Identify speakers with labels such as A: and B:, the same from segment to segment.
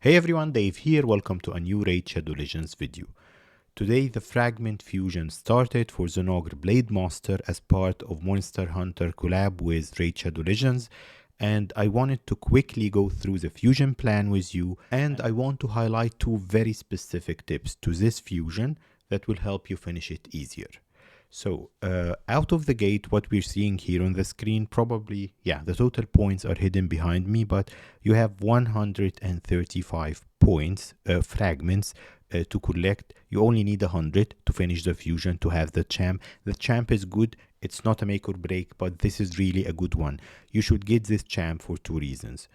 A: Hey everyone, Dave here. Welcome to a new Raid Shadow Legends video. Today the fragment fusion started for Zinogre blademaster as part of Monster Hunter collab with Raid Shadow Legends, and I wanted to quickly go through the fusion plan with you, and I want to highlight two very specific tips to this fusion that will help you finish it easier. So out of the gate, what we're seeing here on the screen, probably, the total points are hidden behind me, but you have 135 points, fragments to collect. You only need 100 to finish the fusion to have the champ. The champ is good. It's not a make or break, but this is really a good one. You should get this champ for two reasons.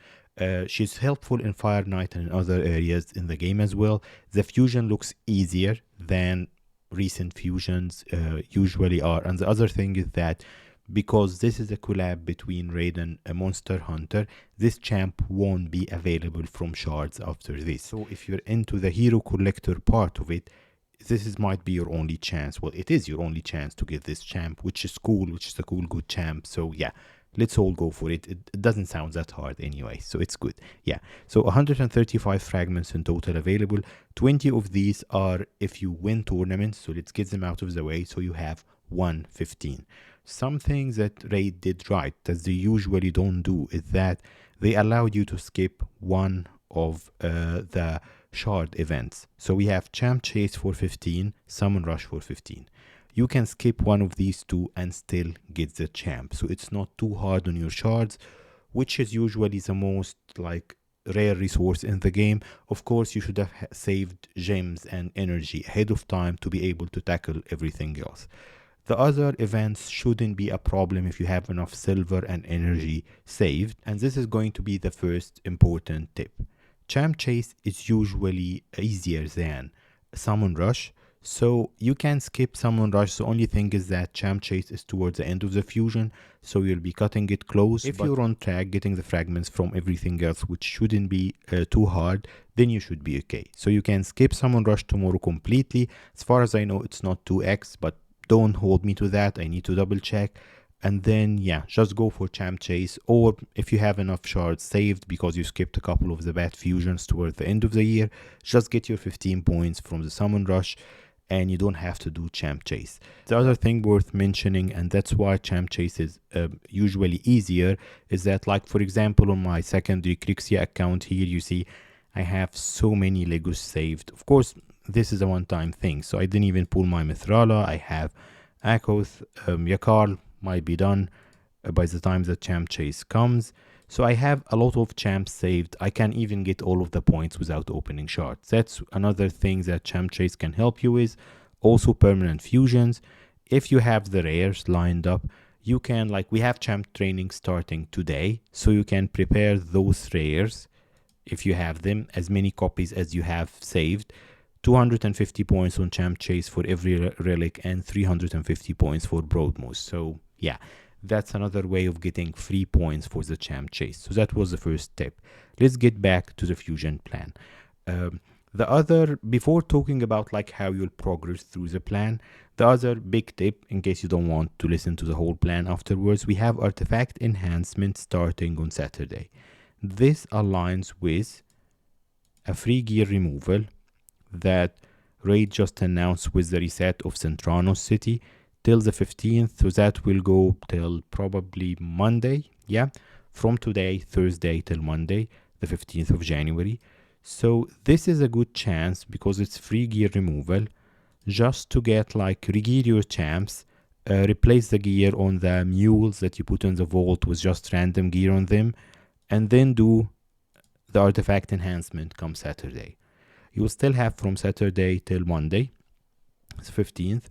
A: She's helpful in Fire Knight and in other areas in the game as well. The fusion looks easier than recent fusions usually are, and the other thing is that because this is a collab between Raid and a Monster Hunter, this champ won't be available from shards after this. So if you're into the hero collector part of it, this might be your only chance. Well, it is your only chance to get this champ, which is cool, which is a cool good champ. So yeah, let's all go for it. It doesn't sound that hard anyway, so it's good. Yeah, so 135 fragments in total available. 20 of these are if you win tournaments, so let's get them out of the way. So you have 115. Some things that Raid did right that they usually don't do is that they allowed you to skip one of the shard events. So we have Champ Chase for 15, Summon Rush for 15. You can skip one of these two and still get the champ. So it's not too hard on your shards, which is usually the most rare resource in the game. Of course, you should have saved gems and energy ahead of time to be able to tackle everything else. The other events shouldn't be a problem if you have enough silver and energy saved. And this is going to be the first important tip. Champ Chase is usually easier than Summon Rush. So you can skip Summon Rush. The only thing is that Champ Chase is towards the end of the fusion, so you'll be cutting it close. If you're on track getting the fragments from everything else, which shouldn't be too hard, then you should be okay. So you can skip Summon Rush tomorrow completely. As far as I know, it's not 2x, but don't hold me to that. I need to double check. And then, yeah, just go for Champ Chase, or if you have enough shards saved because you skipped a couple of the bad fusions towards the end of the year, just get your 15 points from the Summon Rush, and you don't have to do Champ Chase. The other thing worth mentioning, and that's why Champ Chase is usually easier, is that, like, for example, on my secondary Crixia account here, you see I have so many Legos saved. Of course, this is a one-time thing, so I didn't even pull my Mithrala. I have Akoth, Yakar might be done by the time the Champ Chase comes. So I have a lot of champs saved. I can even get all of the points without opening shards. That's another thing that Champ Chase can help you with. Also permanent fusions. If you have the rares lined up, you can, we have champ training starting today, so you can prepare those rares if you have them, as many copies as you have saved. 250 points on Champ Chase for every relic and 350 points for Broadmost. So yeah, that's another way of getting free points for the Champ Chase. So that was the first tip. Let's get back to the fusion plan. Before talking about how you'll progress through the plan, the other big tip, in case you don't want to listen to the whole plan afterwards, we have artifact enhancement starting on Saturday. This aligns with a free gear removal that Raid just announced with the reset of Centranos City till the 15th, so that will go till probably Monday, from today, Thursday, till Monday, the 15th of January. So this is a good chance, because it's free gear removal, just to get regear your champs, replace the gear on the mules that you put in the vault with just random gear on them, and then do the artifact enhancement come Saturday. You will still have from Saturday till Monday, the 15th,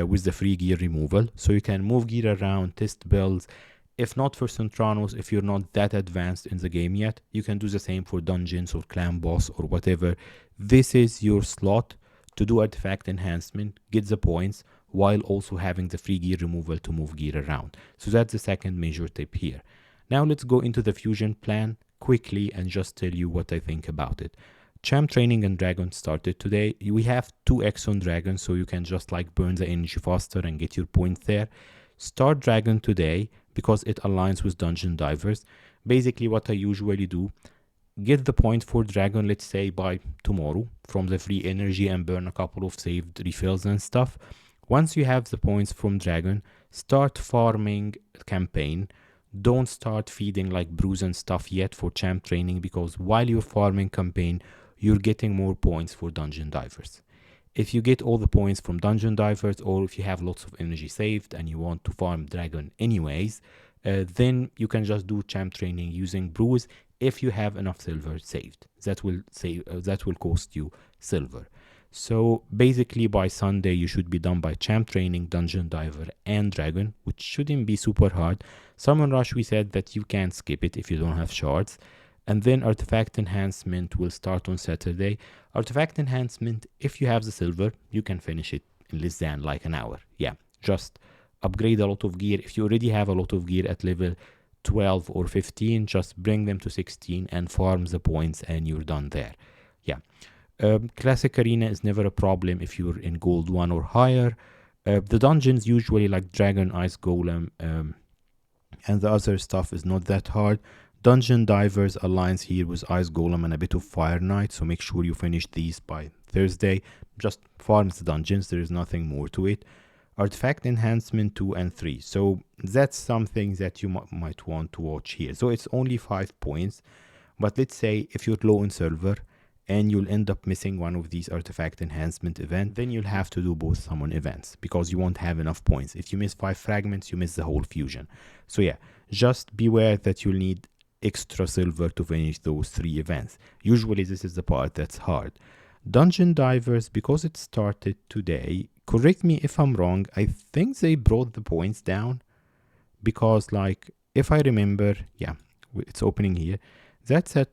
A: with the free gear removal. So you can move gear around, test builds. If not for Centranos, if you're not that advanced in the game yet, you can do the same for dungeons or clan boss or whatever. This is your slot to do artifact enhancement, get the points, while also having the free gear removal to move gear around. So that's the second major tip here. Now let's go into the fusion plan quickly and just tell you what I think about it. Champ training and dragon started today. We have 2x on dragon, so you can just burn the energy faster and get your points there. Start dragon today because it aligns with dungeon divers. Basically what I usually do, get the point for dragon, let's say by tomorrow, from the free energy and burn a couple of saved refills and stuff. Once you have the points from dragon, start farming campaign. Don't start feeding like brews and stuff yet for champ training, because while you're farming campaign, you're getting more points for dungeon divers. If you get all the points from dungeon divers, or if you have lots of energy saved and you want to farm dragon anyways, then you can just do champ training using brews if you have enough silver saved. That will cost you silver. So basically by Sunday you should be done by champ training, dungeon diver and dragon, which shouldn't be super hard. Summon rush, we said that you can skip it if you don't have shards. And then artifact enhancement will start on Saturday. Artifact enhancement, if you have the silver, you can finish it in less than like an hour. Yeah, just upgrade a lot of gear. If you already have a lot of gear at level 12 or 15, just bring them to 16 and farm the points and you're done there. Yeah. Classic arena is never a problem if you're in gold 1 or higher. The dungeons usually like dragon, ice golem, and the other stuff is not that hard. Dungeon divers aligns here with ice golem and a bit of fire knight, so make sure you finish these by Thursday. Just farm the dungeons, there is nothing more to it. Artifact enhancement 2 and 3, so that's something that you might want to watch here. So it's only 5 points, but let's say if you're low in silver and you'll end up missing one of these artifact enhancement events, then you'll have to do both summon events because you won't have enough points. If you miss 5 fragments, you miss the whole fusion. So yeah, just beware that you'll need extra silver to finish those 3 events. Usually this is the part that's hard. Dungeon divers, because it started today, correct me if I'm wrong, I think they brought the points down, because like if I remember, yeah, it's opening here, that's at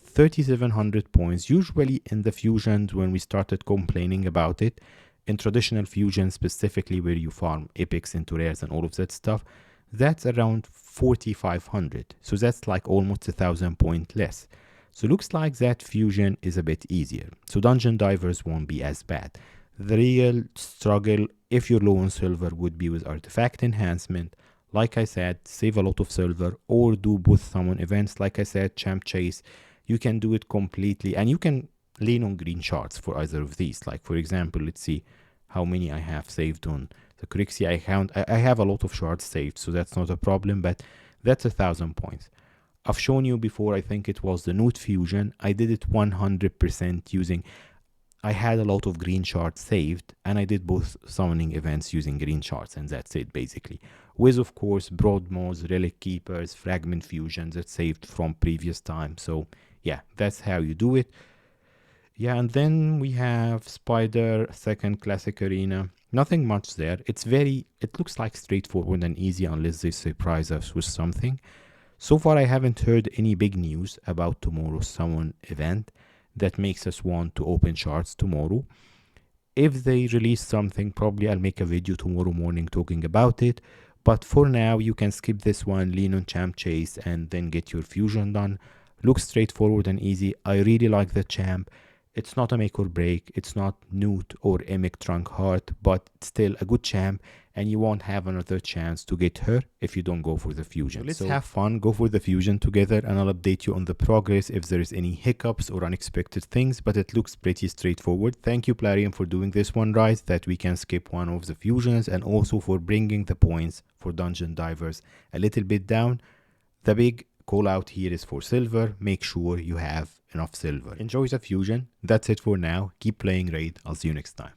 A: 3700 points. Usually in the fusions, when we started complaining about it, in traditional fusion specifically where you farm epics into rares and all of that stuff, that's around 4500, so that's like almost 1000 point less. So looks like that fusion is a bit easier, so dungeon divers won't be as bad. The real struggle if you're low on silver would be with artifact enhancement. Like I said, save a lot of silver or do both summon events. Like I said, champ chase, you can do it completely and you can lean on green shards for either of these. Like for example, let's see how many I have saved on the Crixie account. I have a lot of shards saved, so that's not a problem, but that's 1000 points. I've shown you before, I think it was the Newt fusion. I did it 100% using, I had a lot of green shards saved and I did both summoning events using green shards, and that's it basically. With of course broadmoors, relic keepers, fragment fusions that saved from previous time. So yeah, that's how you do it. Yeah, and then we have Spider, second classic arena. Nothing much there. It looks like straightforward and easy unless they surprise us with something. So far I haven't heard any big news about tomorrow's summon event that makes us want to open shards tomorrow. If they release something, probably I'll make a video tomorrow morning talking about it. But for now, you can skip this one, lean on champ chase, and then get your fusion done. Looks straightforward and easy. I really like the champ. It's not a make or break. It's not Newt or Emic Trunk Heart, but still a good champ, and you won't have another chance to get her if you don't go for the fusion. So let's have fun, go for the fusion together, and I'll update you on the progress if there is any hiccups or unexpected things, but it looks pretty straightforward. Thank you Plarium for doing this one right, that we can skip one of the fusions, and also for bringing the points for dungeon divers a little bit down. The big call out here is for silver. Make sure you have enough silver. Enjoy the fusion. That's it for now. Keep playing Raid. I'll see you next time.